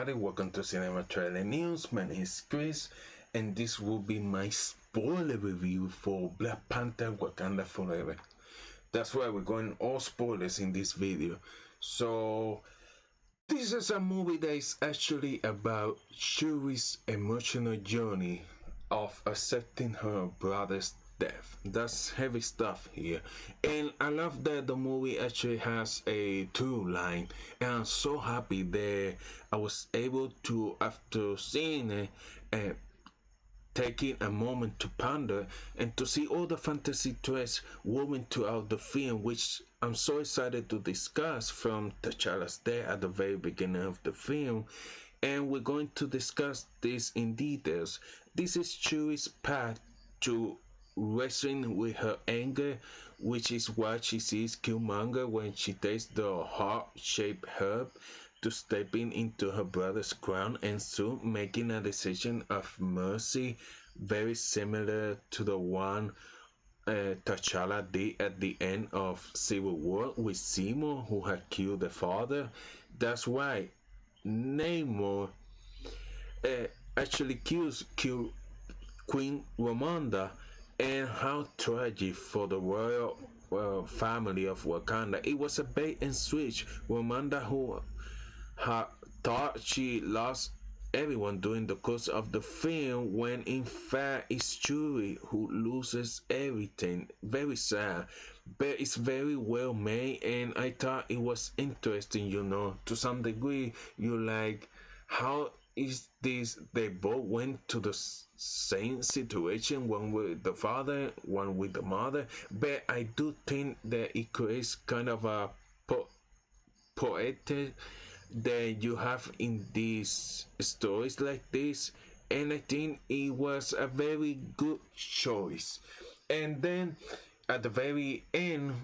everybody, welcome to Cinema Trailer News. My name is Chris, and this will be my spoiler review for Black Panther Wakanda Forever. That's why we're going all spoilers in this video. So, this is a movie that is actually about Shuri's emotional journey of accepting her brother's death. That's heavy stuff here, and I love that the movie actually has a through line, and I'm so happy that I was able to, after seeing it, taking a moment to ponder and to see all the fantasy twists woven throughout the film, which I'm so excited to discuss from T'Challa's death at the very beginning of the film. And we're going to discuss this in details. This is Shuri's path to wrestling with her anger, which is what she sees Killmonger when she takes the heart-shaped herb to stepping into her brother's crown and soon making a decision of mercy very similar to the one T'Challa did at the end of Civil War with Seymour, who had killed the father. That's why Namor actually kills Queen Ramonda, and how tragic for the royal family of Wakanda. It was a bait and switch. Ramonda, who thought she lost everyone during the course of the film, when in fact it's Shuri who loses everything. Very sad, but it's very well made, and I thought it was interesting, to some degree. You like, how is this? They both went to the same situation, one with the father, one with the mother, but I do think that it creates kind of a poetic that you have in these stories like this, and I think it was a very good choice. And then at the very end,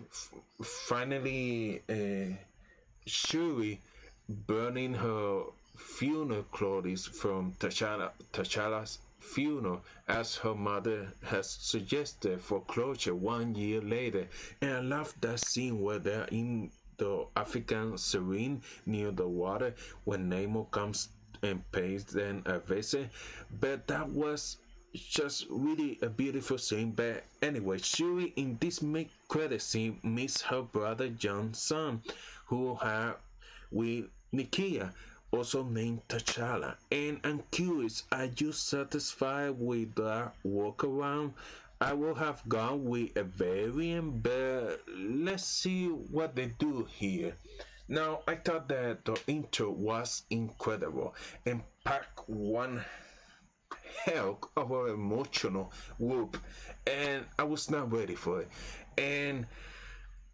finally, Shuri burning her funeral clothes from T'Challa's funeral, as her mother has suggested, for closure 1 year later. And I love that scene where they're in the African serene near the water when Namor comes and pays them a visit. But that was just really a beautiful scene. But anyway, Shuri in this mid-credit scene meets her brother John's son, who had with Nikia, also named T'Challa. And I'm curious, are you satisfied with that workaround? I will have gone with a variant, but let's see what they do here. Now, I thought that the intro was incredible and packed one hell of an emotional whoop, and I was not ready for it. And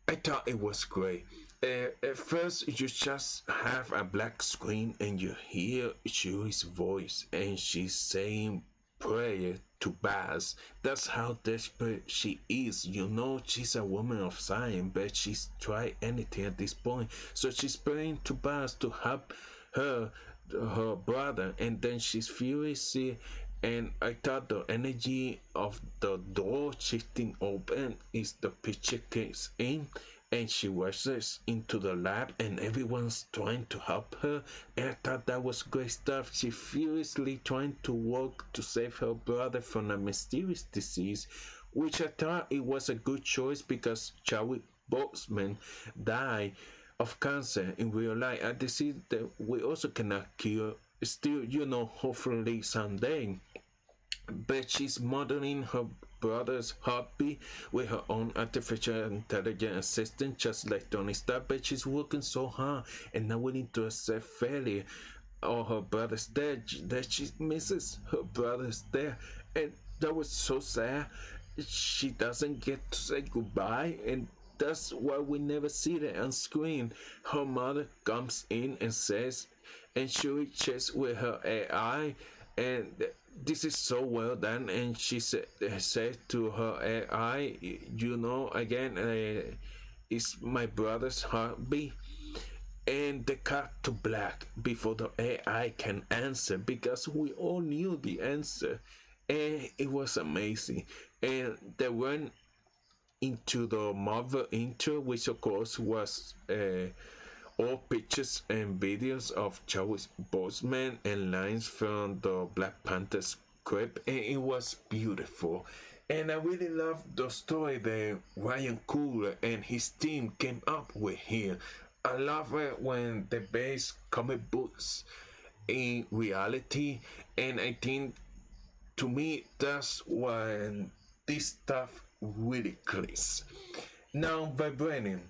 I thought it was great. At first, you just have a black screen and you hear Shuri's voice, and she's saying prayer to Baz. That's how desperate she is. She's a woman of science, but she's tried anything at this point. So she's praying to Baz to help her brother, and then she's furious. And I thought the energy of the door shifting open is the picture kicks in, and she rushes into the lab and everyone's trying to help her, and I thought that was great stuff. She furiously trying to work to save her brother from a mysterious disease, which I thought it was a good choice because Chadwick Boseman died of cancer in real life, a disease that we also cannot cure still, hopefully someday. But she's modeling her brother's heartbeat with her own artificial intelligence assistant, just like Tony Stark. But she's working so hard and not willing to accept failure or her brother's death, that she misses her brother's death. And that was so sad. She doesn't get to say goodbye, and that's why we never see that on screen. Her mother comes in and says, and she checks with her AI, and this is so well done. And she said to her AI, again, it's my brother's heartbeat. And they cut to black before the AI can answer, because we all knew the answer, and it was amazing. And they went into the Marvel intro, which of course was all pictures and videos of Chadwick Boseman and lines from the Black Panther script, and it was beautiful. And I really love the story that Ryan Coogler and his team came up with here. I love it when they base comic books in reality, and I think to me that's when this stuff really clicks. Now, vibranium.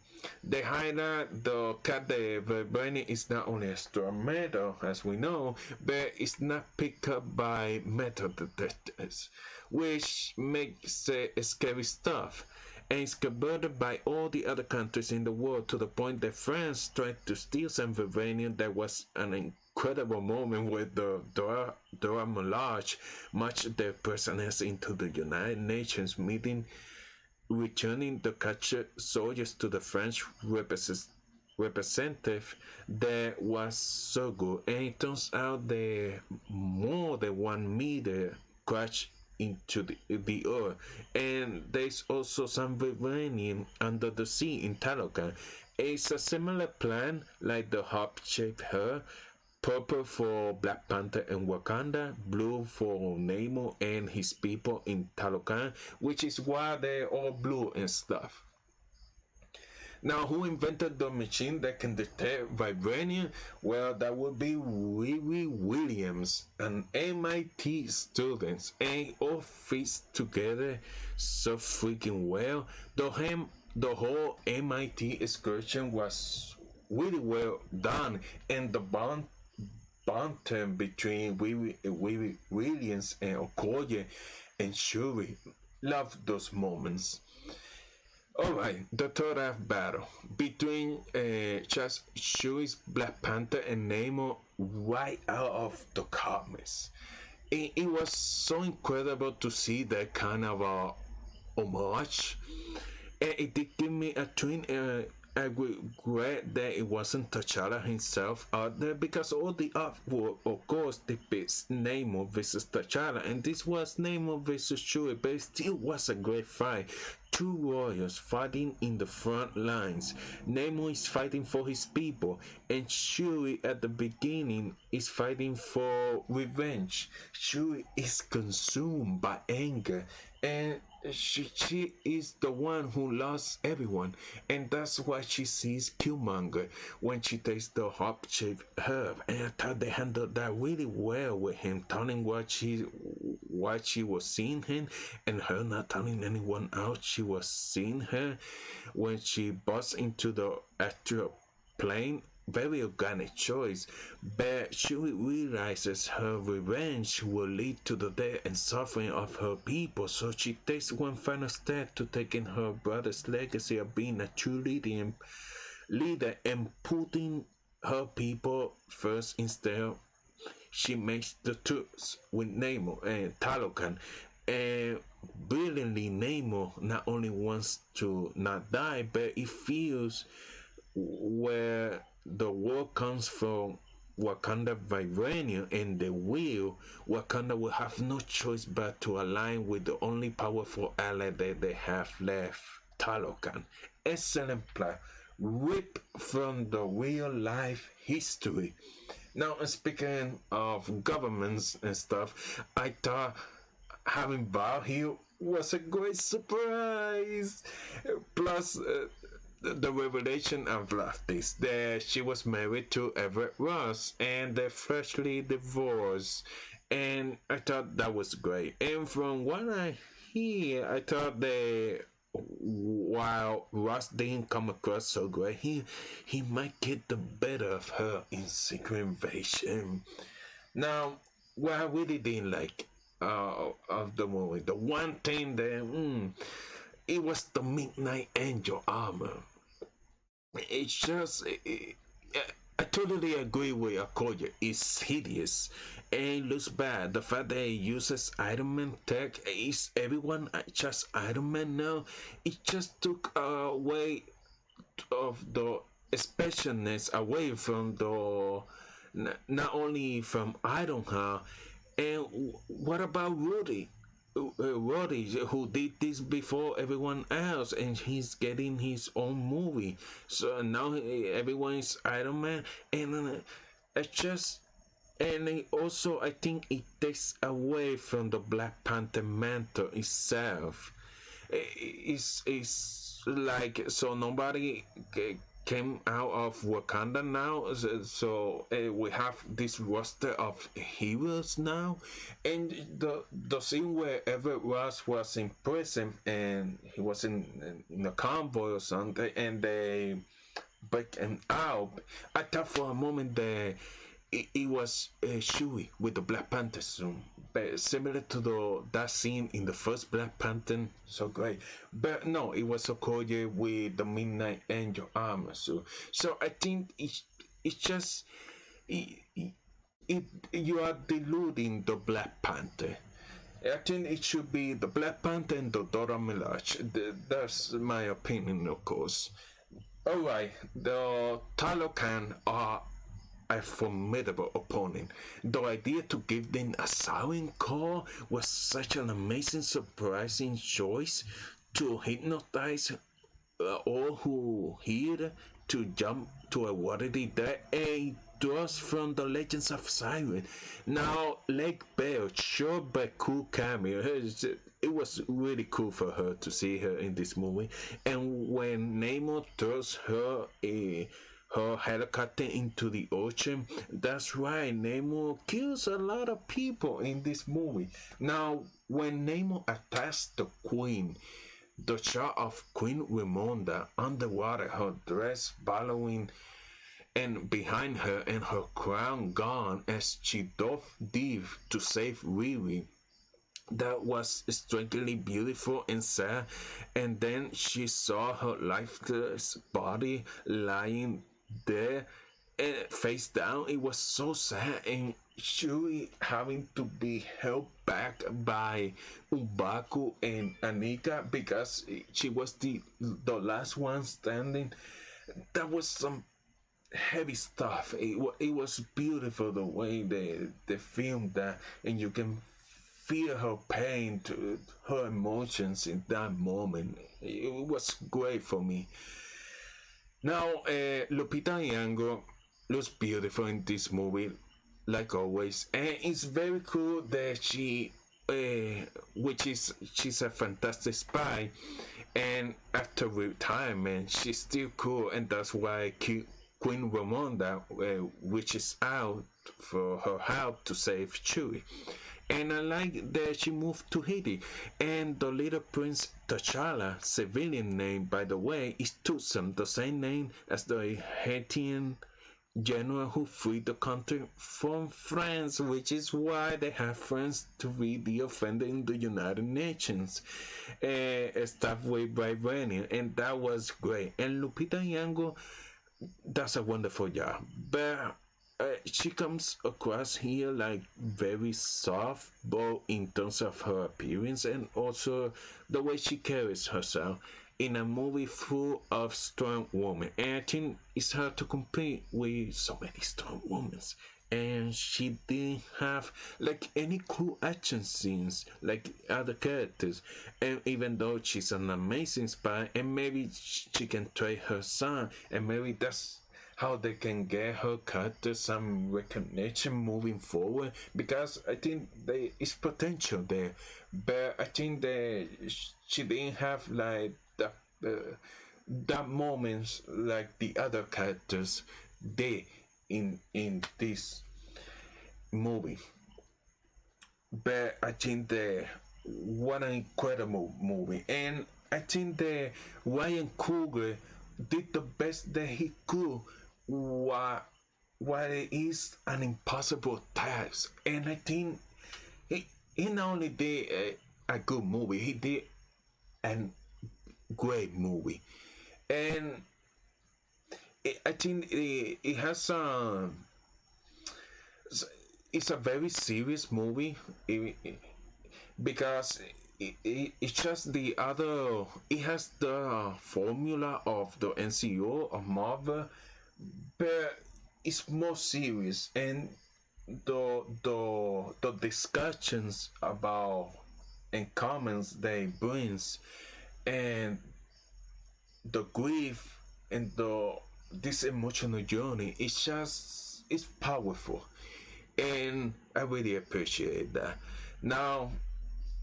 They highlight the cat that vibranium is not only a strong metal, as we know, but it's not picked up by metal detectors, which makes it scary stuff. And it's converted by all the other countries in the world to the point that France tried to steal some vibranium. That was an incredible moment where the Dora Milaje marched their prisoners into the United Nations meeting, returning the captured soldiers to the French representative. That was so good, and it turns out that more than 1 meter crashed into the earth, and there's also some vibranium under the sea in Talocan. It's a similar plan like the heart-shaped hair, purple for Black Panther and Wakanda, blue for Namor and his people in Talocan, which is why they're all blue and stuff. Now, who invented the machine that can detect vibranium? Well, that would be Riri Williams, an MIT student, and it all fits together so freaking well. The whole MIT excursion was really well done, and the banter between Riri Williams and Okoye and Shuri. Love those moments. Alright, the third act battle between just Shuri's Black Panther and Namor right out of the comics. It was so incredible to see that kind of a homage, and it did give me a twin. I regret that it wasn't T'Challa himself out there, because all the artwork, of course, depicts Namor versus T'Challa, and this was Namor versus Shuri, but it still was a great fight. Two warriors fighting in the front lines. Namor is fighting for his people, and Shuri at the beginning is fighting for revenge. Shuri is consumed by anger, and she is the one who lost everyone, and that's why she sees Killmonger when she takes the heart-shaped herb. And I thought they handled that really well with him telling what she was seeing him, and her not telling anyone else she was seeing her when she busts into the astral plane. Very organic choice, but she realizes her revenge will lead to the death and suffering of her people, so she takes one final step to taking her brother's legacy of being a true leader and putting her people first instead. She makes the truce with Namor and Talocan, and brilliantly Namor not only wants to not die, but he feels where the war comes from Wakanda vibranium and the will, Wakanda will have no choice but to align with the only powerful ally that they have left, Talocan. Excellent plot, ripped from the real life history. Now, speaking of governments and stuff, I thought having Val here was a great surprise. Plus, the revelation of this, that she was married to Everett Ross and they're freshly divorced, and I thought that was great. And from what I hear, I thought that while Ross didn't come across so great, he might get the better of her in Secret Invasion. Now, what I really didn't like of the movie, the one thing that it was the Midnight Angel armor. It's just, I totally agree with Akoya. It's hideous and it looks bad. The fact that it uses Iron Man tech, is everyone just Iron Man now? It just took away of the specialness away from the not only from Ironheart. And what about Rudy? Roddy, who did this before everyone else, and he's getting his own movie. So now everyone is Iron Man, and it's just. And it also, I think it takes away from the Black Panther mantle itself. It's like so nobody came out of Wakanda now, so we have this roster of heroes now, and the scene where Everett Ross was in prison and he was in a convoy or something, and they break him out. I thought for a moment that it was Chewie with the Black Panther suit, but similar to that scene in the first Black Panther, so great. But no, it was Okoye with the Midnight Angel armor suit. So I think it's just it, it you are diluting the Black Panther. I think it should be the Black Panther and the Dora Milaje. That's my opinion, of course. Alright, the Talocan are a formidable opponent. The idea to give them a siren call was such an amazing, surprising choice to hypnotize all who hear to jump to a watery death, and draws from the legends of Siren. Now, Lake Bell, short but cool cameo. It was really cool for her to see her in this movie. And when Namor throws her helicopter into the ocean. That's right, Namor kills a lot of people in this movie. Now, when Namor attacks the Queen, the shot of Queen Ramonda underwater, her dress billowing and behind her and her crown gone as she dove deep to save Riri, that was strangely beautiful and sad. And then she saw her lifeless body lying there face down. It was so sad, and Shuri having to be held back by Umbaku and Anika because she was the last one standing. That was some heavy stuff. It was beautiful the way they filmed that, and you can feel her pain, to her emotions in that moment. It was great for me. Now, Lupita Nyong'o looks beautiful in this movie, like always, and it's very cool that she's a fantastic spy, and after retirement, she's still cool, and that's why Queen Ramonda reaches out for her help to save Chewie. And I like that she moved to Haiti. And the little prince T'Challa, civilian name by the way, is Tucson, the same name as the Haitian general who freed the country from France, which is why they have France to be the offender in the United Nations. Staff with Vibranium, and that was great. And Lupita Nyong'o does a wonderful job. But she comes across here like very soft, both in terms of her appearance and also the way she carries herself in a movie full of strong women. And I think it's hard to compete with so many strong women. And she didn't have like any cool action scenes like other characters. And even though she's an amazing spy, and maybe she can train her son, and maybe that's how they can get her character some recognition moving forward, because I think there is potential there, but I think that she didn't have like that moments like the other characters did in this movie. But I think that what an incredible movie, and I think that Ryan Coogler did the best that he could what is an impossible task. And I think he not only did a good movie, he did a great movie. And I think it has it's a very serious movie, because it's just the other, it has the formula of the NCO of Marvel, but it's more serious, and the discussions about and comments they brings, and the grief and the this emotional journey, it's powerful, and I really appreciate that. Now,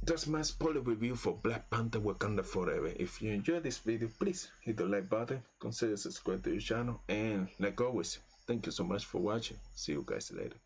that's my spoiler review for Black Panther Wakanda Forever. If you enjoyed this video, please hit the like button, consider subscribe to the channel, and like always, thank you so much for watching. See you guys later.